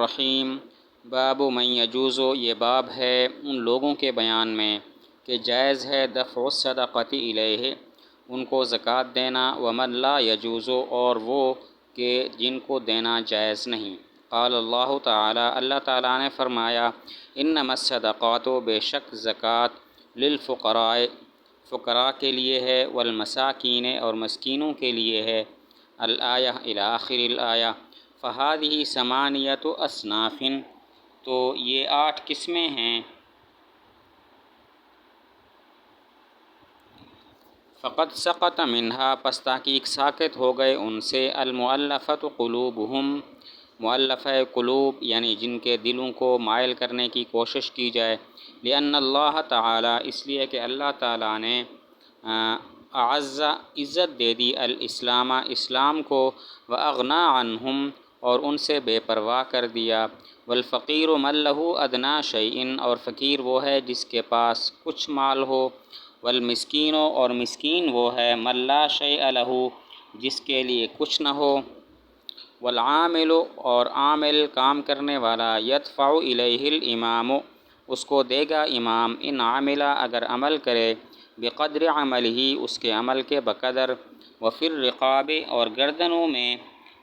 الرحیم باب من یجوز، یہ باب ہے ان لوگوں کے بیان میں کہ جائز ہے دفع الصدقۃ الیہ، ان کو زکوٰۃ دینا، ومن لا یجوز، اور وہ کہ جن کو دینا جائز نہیں۔ قال اللہ تعالی، اللہ تعالیٰ نے فرمایا، انما الصدقات، بے شک زکوٰۃ، للفقراء، فقراء کے لیے ہے، والمساکین، اور مسکینوں کے لیے ہے۔ الآیہ الی آخر الآیہ۔ فہذہ ثمانیۃ اصناف، تو یہ 8 قسمیں ہیں۔ فقد سقط منہا، پس تحقیق ساقط ہو گئے ان سے، المؤلفۃ قلوبہم، مؤلفہ قلوب یعنی جن کے دلوں کو مائل کرنے کی کوشش کی جائے، لأن اللہ تعالی، اس لیے کہ اللہ تعالیٰ نے اعز، عزت دے دی، الاسلام، اسلام کو، واغنی عنہم، اور ان سے بے پرواہ کر دیا، والفقیر من لہ ادنی شیء، اور فقیر وہ ہے جس کے پاس کچھ مال ہو، والمسکین، اور مسکین وہ ہے من لا شیء لہ، جس کے لیے کچھ نہ ہو، والعامل، اور عامل کام کرنے والا، یدفع الیہ الامام، اس کو دے گا امام، ان عمل، اگر عمل کرے، بقدر عملہ، اس کے عمل کے بقدر، وفی الرقاب، اور گردنوں میں،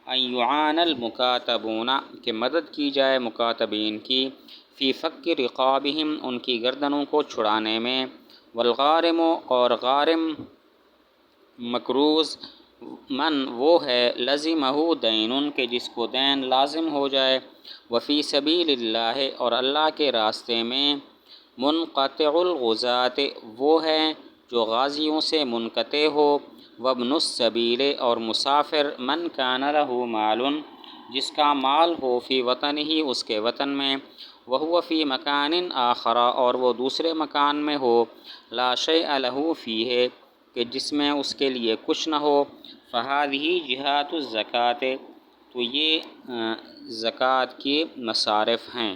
ان یعان المکاتبون، کہ مدد کی جائے مکاتبین کی، فی فک رقابہم، ان کی گردنوں کو چھڑانے میں، والغارم، اور غارم مقروض، من وہ ہے، لزمہ دین، کہ جس کو دین لازم ہو جائے، وفی سبیل اللہ، اور اللہ کے راستے میں، منقطع الغزاة، وہ ہے جو غازیوں سے منقطع ہو، وابن السبیل، اور مسافر، من کان لہ مال، جس کا مال ہو، فی وطنہ، اس کے وطن میں، وہو فی مکان آخر، اور وہ دوسرے مکان میں ہو، لا شیء لہ فیہ، کہ جس میں اس کے لیے کچھ نہ ہو، فہذہ جہات الزکوٰۃ، تو یہ زکوٰۃ کے مصارف ہیں۔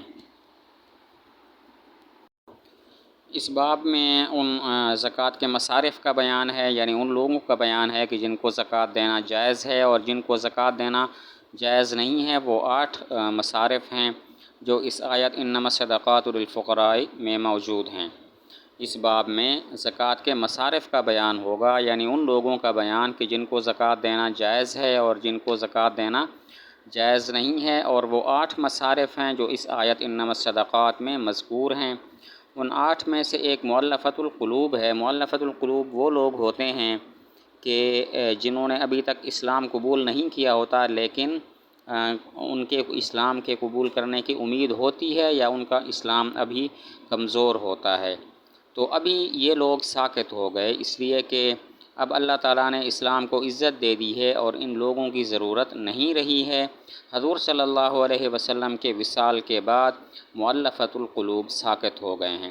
اس باب میں ان زکوٰۃ کے مصارف کا بیان ہے، یعنی ان لوگوں کا بیان ہے کہ جن کو زکوٰۃ دینا جائز ہے، اور جن کو زکوٰۃ دینا جائز نہیں ہے، وہ 8 مصارف ہیں جو اس آیت انما الصدقات للفقراء میں موجود ہیں۔ اس باب میں زکوٰۃ کے مصارف کا بیان ہوگا، یعنی ان لوگوں کا بیان کہ جن کو زکوٰۃ دینا جائز ہے اور جن کو زکوٰۃ دینا جائز نہیں ہے، اور وہ 8 مصارف ہیں جو اس آیت انما الصدقات میں مذکور ہیں۔ ان 8 میں سے ایک مؤلفۃ القلوب ہے۔ مؤلفۃ القلوب وہ لوگ ہوتے ہیں کہ جنہوں نے ابھی تک اسلام قبول نہیں کیا ہوتا، لیکن ان کے اسلام کے قبول کرنے کی امید ہوتی ہے، یا ان کا اسلام ابھی کمزور ہوتا ہے، تو ابھی یہ لوگ ساقط ہو گئے، اس لیے کہ اب اللہ تعالیٰ نے اسلام کو عزت دے دی ہے اور ان لوگوں کی ضرورت نہیں رہی ہے۔ حضور صلی اللہ علیہ وسلم کے وصال کے بعد مؤلفۃ القلوب ساقط ہو گئے ہیں۔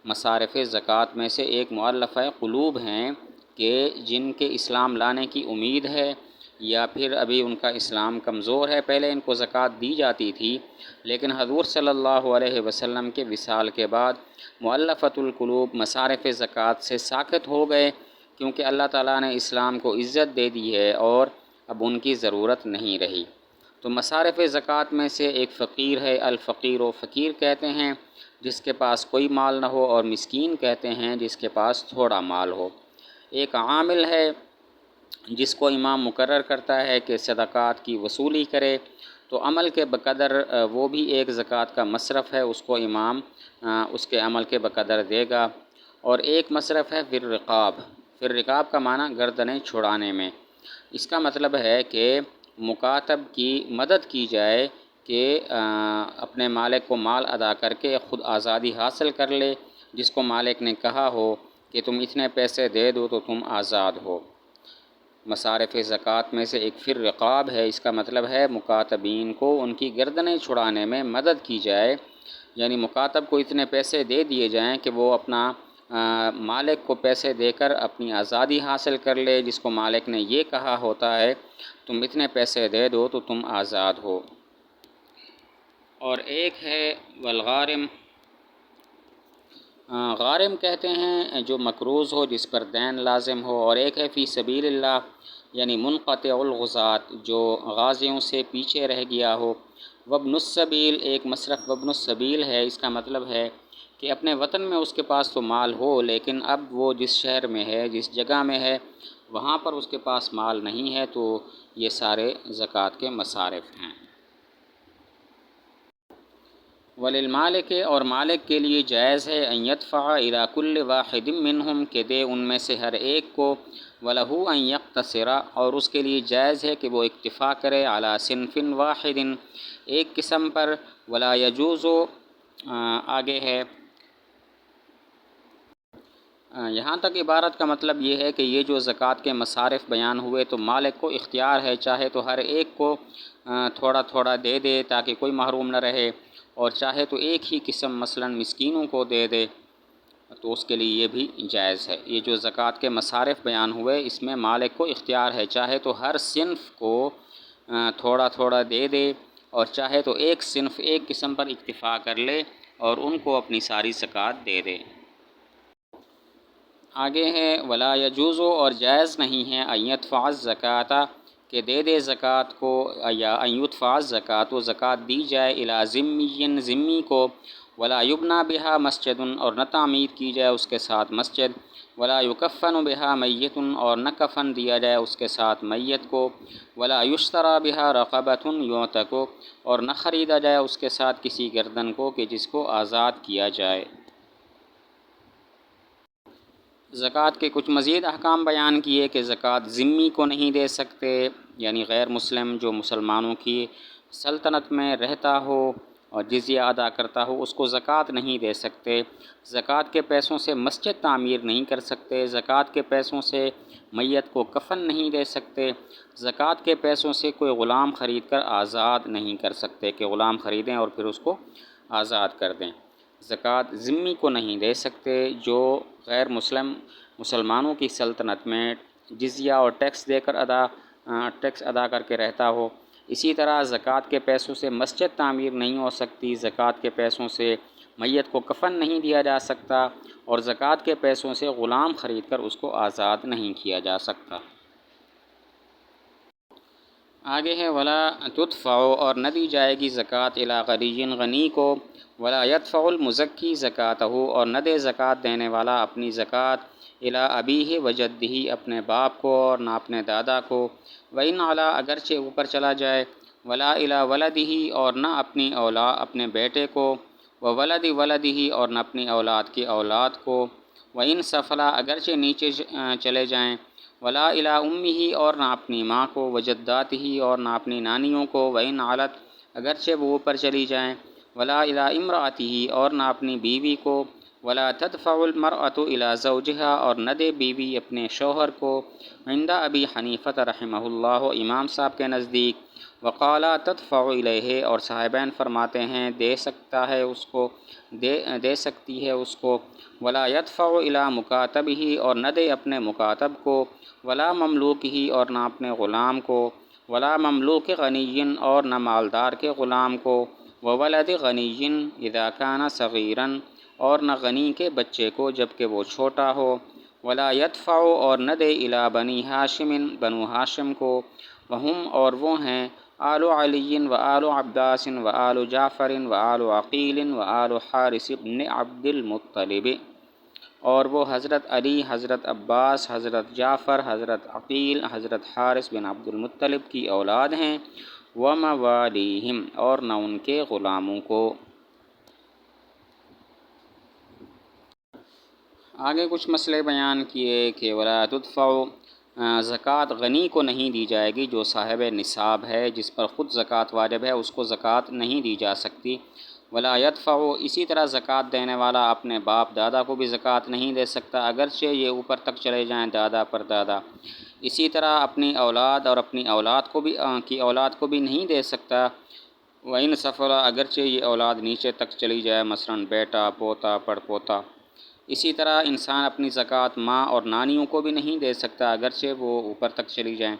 مصارف زکوٰۃ میں سے ایک مؤلفہ قلوب ہیں کہ جن کے اسلام لانے کی امید ہے، یا پھر ابھی ان کا اسلام کمزور ہے، پہلے ان کو زکوٰۃ دی جاتی تھی، لیکن حضور صلی اللہ علیہ وسلم کے وصال کے بعد مؤلفۃ القلوب مصارف زکوٰۃ سے ساقط ہو گئے، کیونکہ اللہ تعالیٰ نے اسلام کو عزت دے دی ہے اور اب ان کی ضرورت نہیں رہی۔ تو مصارف زکوٰۃ میں سے ایک فقیر ہے، الفقیر، و فقیر کہتے ہیں جس کے پاس کوئی مال نہ ہو، اور مسکین کہتے ہیں جس کے پاس تھوڑا مال ہو۔ ایک عامل ہے جس کو امام مقرر کرتا ہے کہ صدقات کی وصولی کرے، تو عمل کے بقدر وہ بھی ایک زکوٰۃ کا مصرف ہے، اس کو امام اس کے عمل کے بقدر دے گا۔ اور ایک مصرف ہے فی الرقاب، فی الرقاب کا معنی گردنیں چھڑانے میں۔ اس کا مطلب ہے کہ مکاتب کی مدد کی جائے کہ اپنے مالک کو مال ادا کر کے خود آزادی حاصل کر لے، جس کو مالک نے کہا ہو کہ تم اتنے پیسے دے دو تو تم آزاد ہو۔ مصارف زکوٰۃ میں سے ایک فی الرقاب ہے، اس کا مطلب ہے مکاتبین کو ان کی گردنیں چھڑانے میں مدد کی جائے، یعنی مکاتب کو اتنے پیسے دے دیے جائیں کہ وہ اپنا مالک کو پیسے دے کر اپنی آزادی حاصل کر لے، جس کو مالک نے یہ کہا ہوتا ہے تم اتنے پیسے دے دو تو تم آزاد ہو۔ اور ایک ہے والغارم، غارم کہتے ہیں جو مقروض ہو، جس پر دین لازم ہو، اور ایک ہے فی سبیل اللہ، یعنی منقطع الغزات جو غازیوں سے پیچھے رہ گیا ہو۔ وابن السبیل ایک مصرف وابن السبیل ہے، اس کا مطلب ہے کہ اپنے وطن میں اس کے پاس تو مال ہو لیکن اب وہ جس شہر میں ہے، جس جگہ میں ہے، وہاں پر اس کے پاس مال نہیں ہے، تو یہ سارے زکوٰۃ کے مصارف ہیں۔ وللمالک اور مالک کے لیے جائز ہے ان یدفع الی کل واحد منہم کہ دے ان میں سے ہر ایک کو، ولہ ان یقتصر اور اس کے لیے جائز ہے کہ وہ اکتفا کرے علی صنف واحد ایک قسم پر، ولا یجوز آگے ہے یہاں تک عبارت کا مطلب یہ ہے کہ یہ جو زکوٰۃ کے مصارف بیان ہوئے تو مالک کو اختیار ہے، چاہے تو ہر ایک کو تھوڑا تھوڑا دے دے تاکہ کوئی محروم نہ رہے، اور چاہے تو ایک ہی قسم مثلا مسکینوں کو دے دے تو اس کے لیے یہ بھی جائز ہے۔ یہ جو زکوٰۃ کے مصارف بیان ہوئے اس میں مالک کو اختیار ہے، چاہے تو ہر صنف کو تھوڑا تھوڑا دے دے، اور چاہے تو ایک صنف ایک قسم پر اکتفا کر لے اور ان کو اپنی ساری زکوٰۃ دے دے۔ آگے ہے ولا یجوز اور جائز نہیں ہے ان یدفع الزکوٰۃ کہ دے دے زکوٰۃ کو، یا ان یدفع الزکوٰۃ زکوٰۃ دی جائے الی ذمی ذمی کو، ولا یبنی بہا مسجد اور نہ تعمیر کی جائے اس کے ساتھ مسجد، ولا یکفن بہا میت اور نہ کفن دیا جائے اس کے ساتھ میت کو، ولا یشتری بہا رقبۃ یعتق اور نہ خریدا جائے اس کے ساتھ کسی گردن کو کہ جس کو آزاد کیا جائے۔ زکوٰۃ کے کچھ مزید احکام بیان کیے کہ زکوٰۃ ذمی کو نہیں دے سکتے، یعنی غیر مسلم جو مسلمانوں کی سلطنت میں رہتا ہو اور جزیہ ادا کرتا ہو اس کو زکوٰۃ نہیں دے سکتے، زکوٰۃ کے پیسوں سے مسجد تعمیر نہیں کر سکتے، زکوٰۃ کے پیسوں سے میت کو کفن نہیں دے سکتے، زکوٰۃ کے پیسوں سے کوئی غلام خرید کر آزاد نہیں کر سکتے کہ غلام خریدیں اور پھر اس کو آزاد کر دیں۔ زکوٰۃ ذمی کو نہیں دے سکتے جو غیر مسلمانوں کی سلطنت میں جزیہ اور ٹیکس ادا کر کے رہتا ہو۔ اسی طرح زکوٰۃ کے پیسوں سے مسجد تعمیر نہیں ہو سکتی، زکوٰۃ کے پیسوں سے میت کو کفن نہیں دیا جا سکتا، اور زکوٰۃ کے پیسوں سے غلام خرید کر اس کو آزاد نہیں کیا جا سکتا۔ آگے ہے ولا تدفع اور نہ دی جائے گی زکوٰۃ الی غنی غنی کو، ولا یدفع المزکی زکاتہ اور نہ دے زکوٰۃ دینے والا اپنی زکوٰۃ الی ابیہ و جدہ اپنے باپ کو اور نہ اپنے دادا کو، وإن علا اگرچہ اوپر چلا جائے، ولا الی ولدہ اور نہ اپنے بیٹے کو، وولد ولدہ اور نہ اپنی اولاد کی اولاد کو، وإن سفلا اگرچہ نیچے چلے جائیں، ولا الی امہ اور نہ اپنی ماں کو، وجداتہ اور نہ اپنی نانیوں کو، وإن علت اگرچہ وہ اوپر چلی جائیں، ولا الی امرأتہ اور نہ اپنی بیوی کو، ولا تدفع المرأة الی زوجہا اور نہ دے بیوی اپنے شوہر کو، عند ابی حنیفہ رحمہ اللہ امام صاحب کے نزدیک، وقال تدفع الیہ اور صاحبین فرماتے ہیں دے سکتا ہے اس کو، دے سکتی ہے اس کو، ولا یدفع الی مکاتبہ اور نہ دے اپنے مکاتب کو، ولا مملوکہ اور نہ اپنے غلام کو، ولا مملوک غنی اور نہ مالدار کے غلام کو، وولد غنی اذا کان صغیرا اور نہ غنی کے بچے کو جب کہ وہ چھوٹا ہو، ولا یدفع اور نہ دے الی بنی ہاشم بنو ہاشم کو، وہم اور وہ ہیں آل علی و آل عباس و آل جعفر و آل عقیل و آل حارث بن عبد المطلب، اور وہ حضرت علی، حضرت عباس، حضرت جعفر، حضرت عقیل، حضرت حارث بن عبد المطلب کی اولاد ہیں، وموالیہم اور نہ ان کے غلاموں کو۔ آگے کچھ مسئلے بیان کیے کہ ولا تدفع زکوٰۃ غنی کو نہیں دی جائے گی جو صاحب نصاب ہے، جس پر خود زکوٰۃ واجب ہے اس کو زکوٰۃ نہیں دی جا سکتی، ولا یدفع اسی طرح زکوٰۃ دینے والا اپنے باپ دادا کو بھی زکوٰۃ نہیں دے سکتا اگرچہ یہ اوپر تک چلے جائیں دادا پر دادا، اسی طرح اپنی اولاد اور اپنی اولاد کو بھی نہیں دے سکتا، وإن سفلا اگرچہ یہ اولاد نیچے تک چلی جائے مثلا بیٹا، پوتا، پڑ پوتا، اسی طرح انسان اپنی زکوٰۃ ماں اور نانیوں کو بھی نہیں دے سکتا اگرچہ وہ اوپر تک چلی جائیں،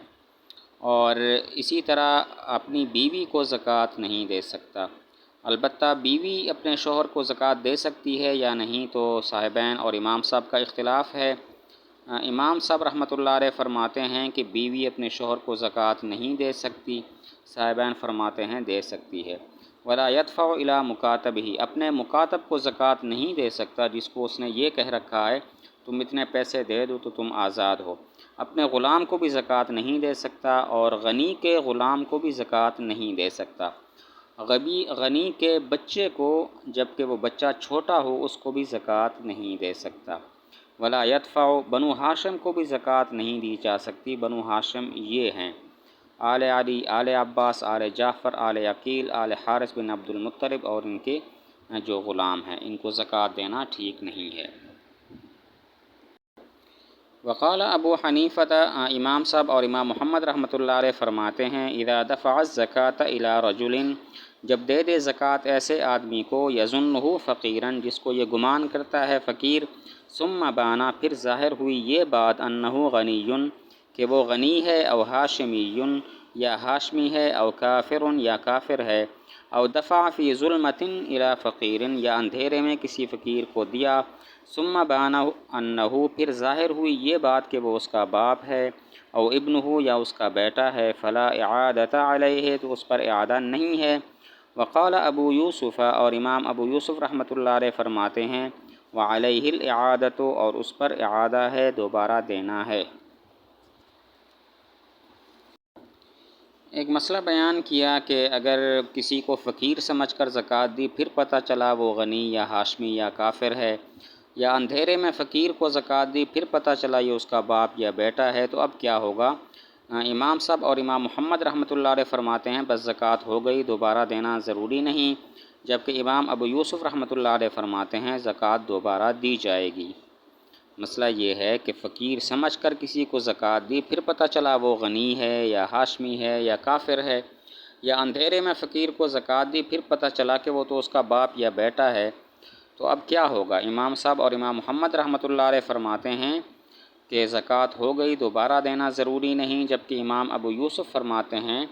اور اسی طرح اپنی بیوی کو زکوٰۃ نہیں دے سکتا۔ البتہ بیوی اپنے شوہر کو زکوٰۃ دے سکتی ہے یا نہیں تو صاحبین اور امام صاحب کا اختلاف ہے، امام صاحب رحمۃ اللہ علیہ فرماتے ہیں کہ بیوی اپنے شوہر کو زکوٰۃ نہیں دے سکتی، صاحبین فرماتے ہیں دے سکتی ہے۔ ولا يدفع الی مکاتب ہی، اپنے مکاتب کو زکوٰۃ نہیں دے سکتا جس کو اس نے یہ کہہ رکھا ہے تم اتنے پیسے دے دو تو تم آزاد ہو۔ اپنے غلام کو بھی زکوٰۃ نہیں دے سکتا اور غنی کے غلام کو بھی زکوٰۃ نہیں دے سکتا۔ غنی کے بچے کو جب کہ وہ بچہ چھوٹا ہو اس کو بھی زکوٰۃ نہیں دے سکتا۔ ولا يدفع، بنو ہاشم کو بھی زکوٰۃ نہیں دی جا سکتی۔ بنو ہاشم یہ ہیں آل علی، آل عباس، آل جعفر، آل عقیل، آل حارث بن عبد المطلب اور ان کے جو غلام ہیں، ان کو زکوٰۃ دینا ٹھیک نہیں ہے۔ وقال ابو حنیفہ، امام صاحب اور امام محمد رحمۃ اللہ علیہ فرماتے ہیں اذا دفع الزکاۃ الی رجل، جب دے دے زکوٰۃ ایسے آدمی کو یظنہ فقیرا جس کو یہ گمان کرتا ہے فقیر، ثم بانا پھر ظاہر ہوئی یہ بات انہ غنی کہ وہ غنی ہے، او ہاشمی یا ہاشمی ہے، او کافر یا کافر ہے، او دفع فی ظلمۃ الی فقیر یا اندھیرے میں کسی فقیر کو دیا، ثم بانا انہ پھر ظاہر ہوئی یہ بات کہ وہ اس کا باپ ہے، او ابنہ یا اس کا بیٹا ہے، فلا اعادۃ علیہ تو اس پر اعادہ نہیں ہے۔ وقال ابو یوسف، اور امام ابو یوسف رحمۃ اللہ علیہ فرماتے ہیں وعلیہ الاعادۃ اور اس پر اعادہ ہے، دوبارہ دینا ہے۔ ایک مسئلہ بیان کیا کہ اگر کسی کو فقیر سمجھ کر زکوٰۃ دی پھر پتہ چلا وہ غنی یا ہاشمی یا کافر ہے، یا اندھیرے میں فقیر کو زکوٰۃ دی پھر پتہ چلا یہ اس کا باپ یا بیٹا ہے، تو اب کیا ہوگا؟ امام صاحب اور امام محمد رحمۃ اللہ علیہ فرماتے ہیں بس زکوٰۃ ہو گئی، دوبارہ دینا ضروری نہیں، جبکہ امام ابو یوسف رحمۃ اللہ علیہ فرماتے ہیں زکوٰۃ دوبارہ دی جائے گی۔ مسئلہ یہ ہے کہ فقیر سمجھ کر کسی کو زکوٰۃ دی پھر پتہ چلا وہ غنی ہے یا ہاشمی ہے یا کافر ہے، یا اندھیرے میں فقیر کو زکوٰۃ دی پھر پتہ چلا کہ وہ تو اس کا باپ یا بیٹا ہے، تو اب کیا ہوگا؟ امام صاحب اور امام محمد رحمۃ اللہ علیہ فرماتے ہیں کہ زکوٰۃ ہو گئی، دوبارہ دینا ضروری نہیں، جبکہ امام ابو یوسف فرماتے ہیں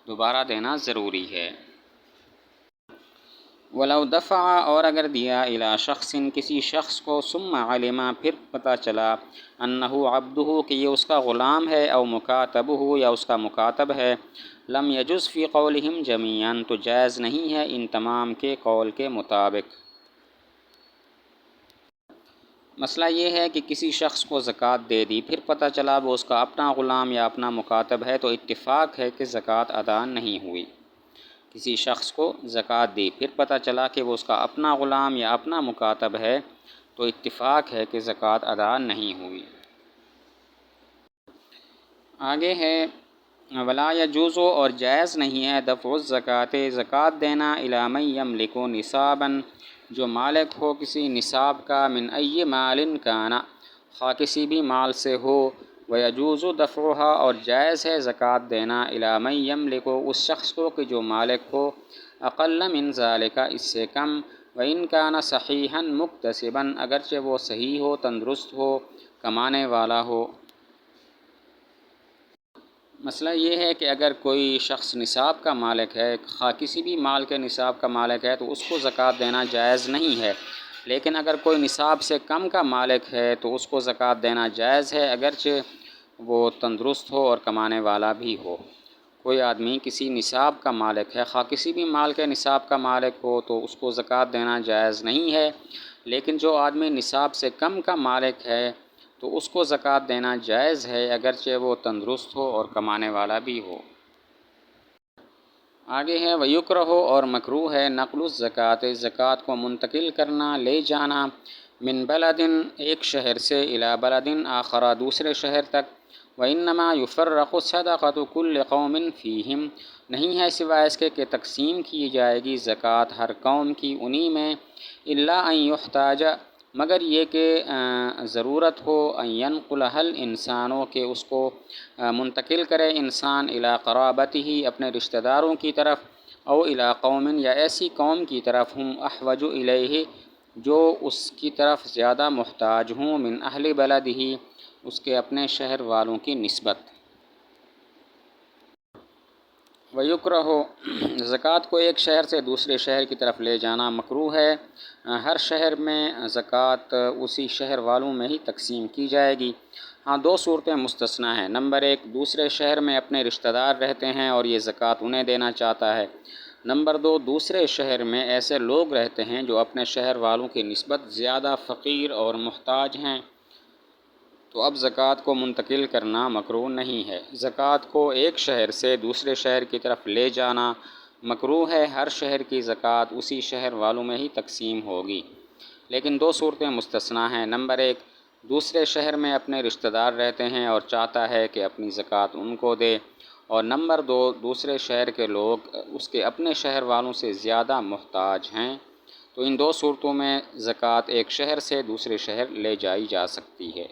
دوبارہ دینا ضروری ہے۔ ولو دفع، اور اگر دیا الی شخص کسی شخص کو، ثم علم پھر پتہ چلا انہ عبدہ کہ یہ اس کا غلام ہے، او مکاتبہ یا اس کا مکاتب ہے، لم یجز فی قولہم جمیعا تو جائز نہیں ہے ان تمام کے قول کے مطابق۔ مسئلہ یہ ہے کہ کسی شخص کو زکوٰۃ دے دی پھر پتہ چلا وہ اس کا اپنا غلام یا اپنا مکاتب ہے، تو اتفاق ہے کہ زکوٰۃ ادا نہیں ہوئی۔ کسی شخص کو زکوٰۃ دی پھر پتہ چلا کہ وہ اس کا اپنا غلام یا اپنا مکاتب ہے، تو اتفاق ہے کہ زکوٰۃ ادا نہیں ہوئی۔ آگے ہے ولا یجوز، اور جائز نہیں ہے دفع الزکوٰۃ زکوٰۃ دینا الی من یملک نصابا جو مالک ہو کسی نصاب کا، من ای مال کان خواہ کسی بھی مال سے ہو، ویجوز دفعها اور جائز ہے زکوٰۃ دینا الی من یملک اس شخص کو کہ جو مالک ہو، اقل من ذالک اس سے کم، وان کان صحیحا مکتسبا اگرچہ وہ صحیح ہو، تندرست ہو، کمانے والا ہو۔ مسئلہ یہ ہے کہ اگر کوئی شخص نصاب کا مالک ہے، خواہ کسی بھی مال کے نصاب کا مالک ہے، تو اس کو زکوٰۃ دینا جائز نہیں ہے، لیکن اگر کوئی نصاب سے کم کا مالک ہے تو اس کو زکوٰۃ دینا جائز ہے، اگرچہ وہ تندرست ہو اور کمانے والا بھی ہو۔ کوئی آدمی کسی نصاب کا مالک ہے، خواہ کسی بھی مال کے نصاب کا مالک ہو، تو اس کو زکوٰۃ دینا جائز نہیں ہے، لیکن جو آدمی نصاب سے کم کا مالک ہے تو اس کو زکوٰۃ دینا جائز ہے، اگرچہ وہ تندرست ہو اور کمانے والا بھی ہو۔ آگے ہے ویکرہ، اور مکروہ ہے نقل الزکوٰۃ زکوٰۃ کو منتقل کرنا، لے جانا، من بلد ایک شہر سے، الی بلد آخر دوسرے شہر تک، وانما یفرق صدقۃ کل قوم فیہم نہیں ہے سوائے اس کے کہ تقسیم کی جائے گی زکوٰۃ ہر قوم کی انہی میں، الا ان یحتاج مگر یہ کہ ضرورت ہو، ان ینقلہ الانسان کہ اس کو منتقل کرے انسان، الی قرابتہ اپنے رشتہ داروں کی طرف، او الی قوم یا ایسی قوم کی طرف، ہم احوج الیہ جو اس کی طرف زیادہ محتاج ہوں، من اہل بلدہ اس کے اپنے شہر والوں کی نسبت۔ ویکرہ زکوٰۃ کو ایک شہر سے دوسرے شہر کی طرف لے جانا مکروہ ہے، ہر شہر میں زکوٰۃ اسی شہر والوں میں ہی تقسیم کی جائے گی، ہاں، دو صورتیں مستثنیٰ ہیں۔ نمبر ایک، دوسرے شہر میں اپنے رشتہ دار رہتے ہیں اور یہ زکوٰۃ انہیں دینا چاہتا ہے۔ نمبر دو، دوسرے شہر میں ایسے لوگ رہتے ہیں جو اپنے شہر والوں کی نسبت زیادہ فقیر اور محتاج ہیں، تو اب زکوٰۃ کو منتقل کرنا مکروہ نہیں ہے۔ زکوٰۃ کو ایک شہر سے دوسرے شہر کی طرف لے جانا مکروہ ہے۔ ہر شہر کی زکوٰۃ اسی شہر والوں میں ہی تقسیم ہوگی، لیکن دو صورتیں مستثنیٰ ہیں۔ نمبر ایک، دوسرے شہر میں اپنے رشتہ دار رہتے ہیں اور چاہتا ہے کہ اپنی زکوٰۃ ان کو دے، اور نمبر دو، دوسرے شہر کے لوگ اس کے اپنے شہر والوں سے زیادہ محتاج ہیں، تو ان دو صورتوں میں زکوٰۃ ایک شہر سے دوسرے شہر لے جائی جا سکتی ہے۔